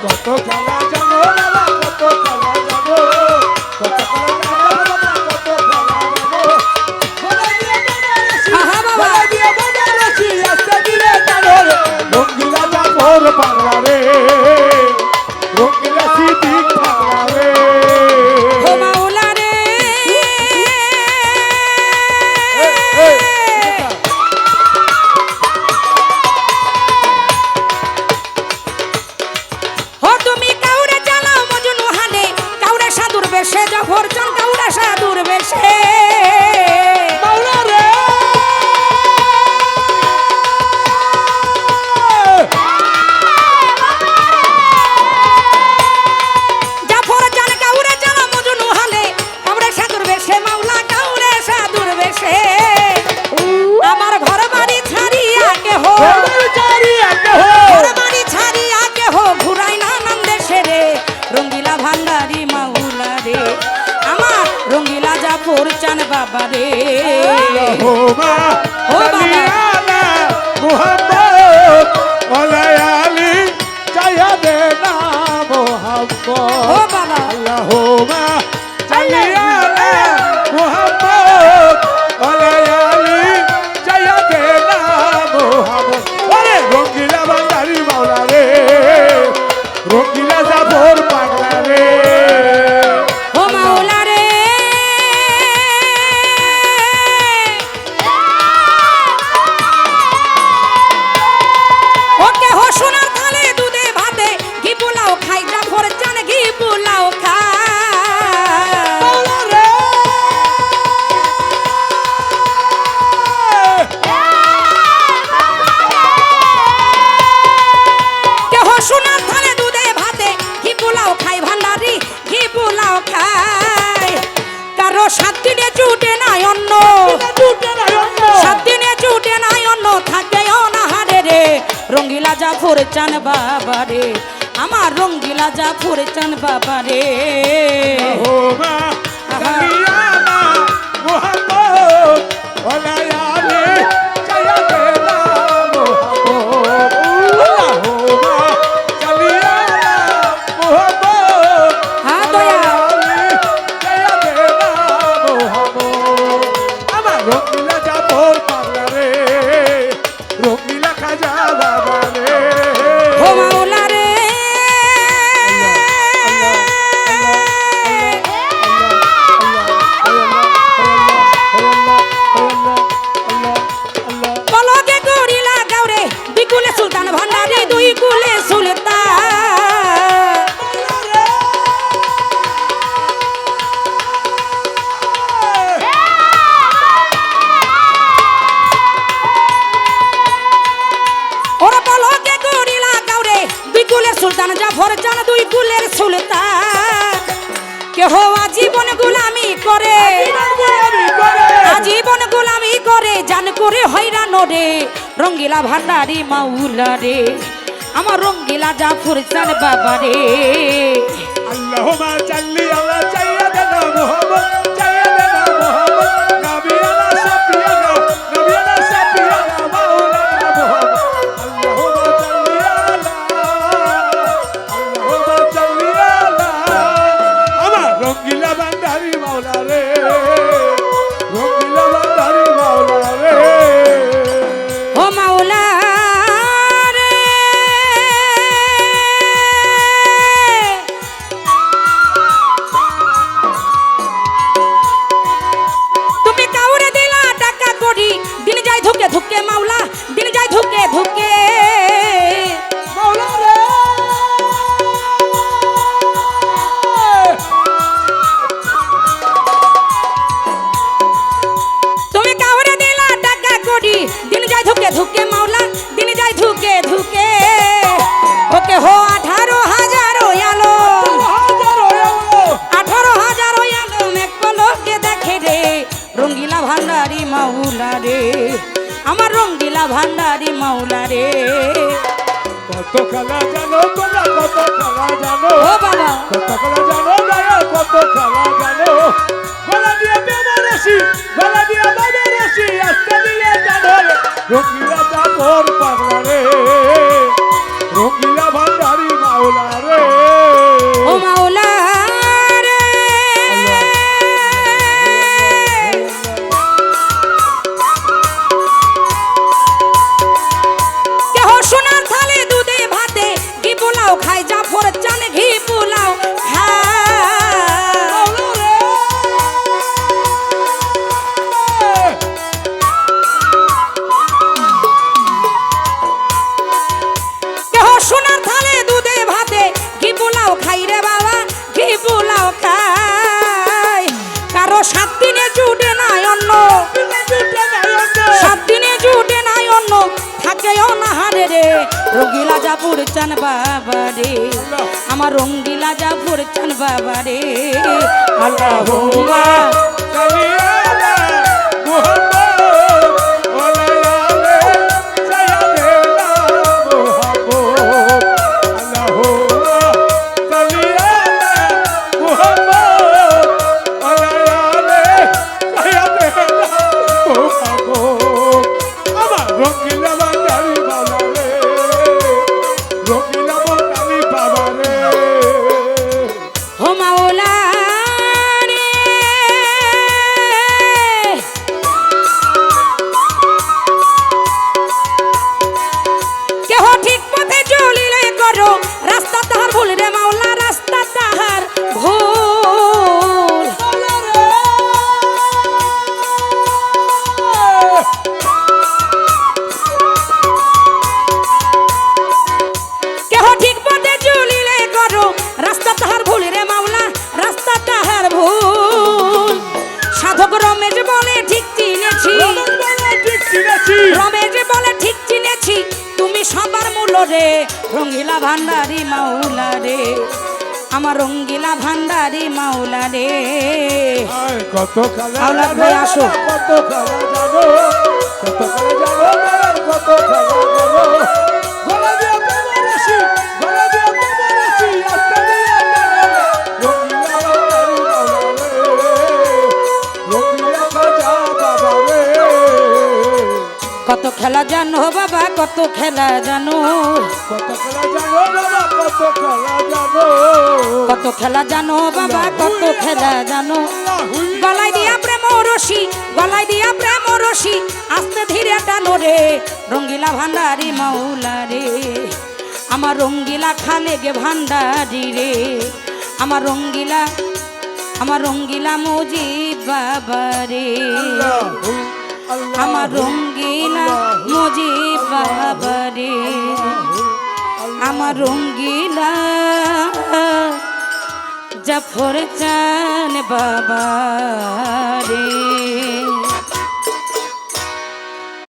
কত খেলা জানো বাবা, কত খেলা জানো, কত খেলা জানো বাবা, কত খেলা জানো। বলে দিয়ে বাবা রশি, বলে দিয়ে বাবা রশি, আস্তে দিলে জানো রে। রঙ্গিলা জাফর পাগলা রে, রঙ্গিলা সিদ্দিক পাগলা রে। ও মাওলা রে, ও তুমি কাউরে চালাও মজনু হানে, কাউরে সাধুর বেশে, জাফর চান কাউরে সাধুর বেশে। মাওলা রে, জাফর চান কাউরে চালাও মজনু হানে, কাউরে সাধুর বেশে, মাওলা কাউরে সাধুর বেশে। আমার ঘর বাড়ি ছাড়িয়া কেহ, ঘর বাড়ি ছাড়িয়া কেহ ঘুরাই নানান দেশে রে। রঙ্গিলা ভান্ডারি মাওলা রে, আমার রঙ্গিলা জাফর চান বাবা রে। আল্লাহুম্মা ও সাল্লি বাবা। আলা মুহাম্মদ ওয়া আলা আলি সাইয়্যিদিনা মুহাম্মদ। ও বাবা, আল্লাহুম্মা সাল্লি আলা মুহাম্মদ ওয়া আলা আলি সাইয়্যিদিনা মুহাম্মদ। ওরে রঙ্গিলা ভান্ডারি মাওলা রে, রঙ্গিলা জাফর পাগলা রে। ও মাওলা রে, ও কেহ সোনার থালে দুধে ভাতে ঘি পোলাও খাই, জাফর চান ঘি পোলাও খায়। মাওলা রে, কেহ সোনার থালে দুধে ভাতে ঘি পোলাও খাই, ভান্ডারি ঘি পোলাও খায়। কারো 7 দিনে জুটে নাই অন্ন, জুটে না অন্য। 7 দিনে জুটে নাই অন্ন, থাকে অনাহারে রে। রঙ্গিলা জাফর চান বাবা রে, আমার রঙ্গিলা জাফর চান বাবা রে। আল্লাহুম্মা সাল্লি আলা মুহাম্মদ ওয়া আলা আলি সাইয়্যিদিনা মুহাম্মদ। আল্লাহুম্মা সাল্লি আলা মুহাম্মদ হ্যাঁ ওয়া দয়া, আলা আলি সাইয়্যিদিনা মুহাম্মদ। আমার রঙ্গিলা জাফর পাগলা রে, রঙ্গিলা খাজা বাবা রে। ও মাওলা রে, বলগে গরিলা গাওরে, দুই কুলে সুলতান ভান্ডারি, দুই কুলে সুলতান। ওরা বলগে গরিলা গাওরে, দুই কুলের সুলতান, জাফর চান দুই কুলের সুলতান। কেহ আজীবন গোলামি করে, আজীবন গোলামি করে, জান করে হয়রান রে। রঙ্গিলা ভান্ডারি মাওলা রে, আমার রঙ্গিলা জাফর চান বাবা রে। আল্লাহুম্মা সাল্লি আলা সাইয়্যিদিনা মুহাম্মদ, সাইয়্যিদিনা মুহাম্মদ, নবিয়ানা শাফিয়ানা, নবিয়ানা শাফিয়ানা মাওলানা মুহাম্মদ। আল্লাহুম্মা সাল্লি আলা, আল্লাহুম্মা সাল্লি আলা আমার রঙ্গিলা ভান্ডারি মাওলা রে, রঙ্গিলা ভান্ডারি মাওলা রে। ও মাওলা রে, তুমি কাউরে দিলা টাকা করি, দিন যায় ধুকে ধুকে মাওলা, দিন যায় ধুকে ধুকে। মাওলা রে, তুমি কাউরে দিলা টাকা করি, দিন যায় ধুকে ধুকে মাওলা, দিন যায় ধুকে ধুকে। ওকে হো 18,000 আলো, হাজার হলো 18,000 আলো মেঘ পলকে দেখে রে। রঙ্গিলা ভান্ডারি মাওলা রে, আমার রঙ্গিলা ভান্ডারি মাওলা রে। কত খেলা জানো তোমরা, কত খেলা জানো, ও বাবা, কত খেলা জানো দয়া, কত খেলা জানো। গলা দিয়ে বাবা রশি, গলা দিয়ে বাবা রশি, আস্তে দিলে জানো রে। রঙ্গিলা জাফর পাগলা রে, রঙ্গিলা ভান্ডারি মাওলা রে। 7 দিনে জুটে নাই অন্ন, 7 দিনে জুটে নাই অন্ন, থাকে অনাহারে রে। রঙ্গিলা জাফর চান বাবা রে, আমার রঙ্গিলা জাফর চান বাবা রে। আল্লাহুম্মা ও মাওলা রে, কেহ ঠিক পথে চলিলে করো, রাস্তা তাহার ভুল রে মাওলা, রাস্তা তাহার ভুল। কেহ ঠিক পথে চলিলে করো, রাস্তা তাহার ভুল রে মাওলা, রাস্তা তাহার ভুল। সাধক রমেশ বলে ঠিক চিনেছি, রমেশ বলে ঠিক চিনেছি, তুমি সবার মূল রে। রঙ্গিলা ভান্ডারি মাওলা রে, আমার রঙ্গিলা ভান্ডারি মাওলা রে। কত খেলা আওলাদ ভাই আসো। কত খেলা জানো, কত খেলা জানো, কত খেলা জানো। গলা দিয়ে প্রেমের রশি, গলা দিয়ে প্রেমের রশি, আস্তে দিয়ে টানে। রঙ্গিলা ভান্ডারি মাওলা রে, রঙ্গিলা খাজা বাবা রে। কত খেলা জানো বাবা, কত খেলা জানো, কত খেলা জানো বাবা, কত খেলা জানো। কত খেলা জানো বাবা, কত খেলা জানো। গলায় দিয়া প্রেম রশি, গলায় দিয়া প্রেম রশি, আস্তে ধীরে টানো রে। রঙ্গিলা ভান্ডারি মাওলা রে, আমার রঙ্গিলা খালেগে ভান্ডারি রে। আমার রঙ্গিলা, আমার রঙ্গিলা মুজিব বাবা রে, আমার রঙ্গিলা মুজিব বাবা রে, আমার রঙ্গিলা জাফর চান বাবা রে।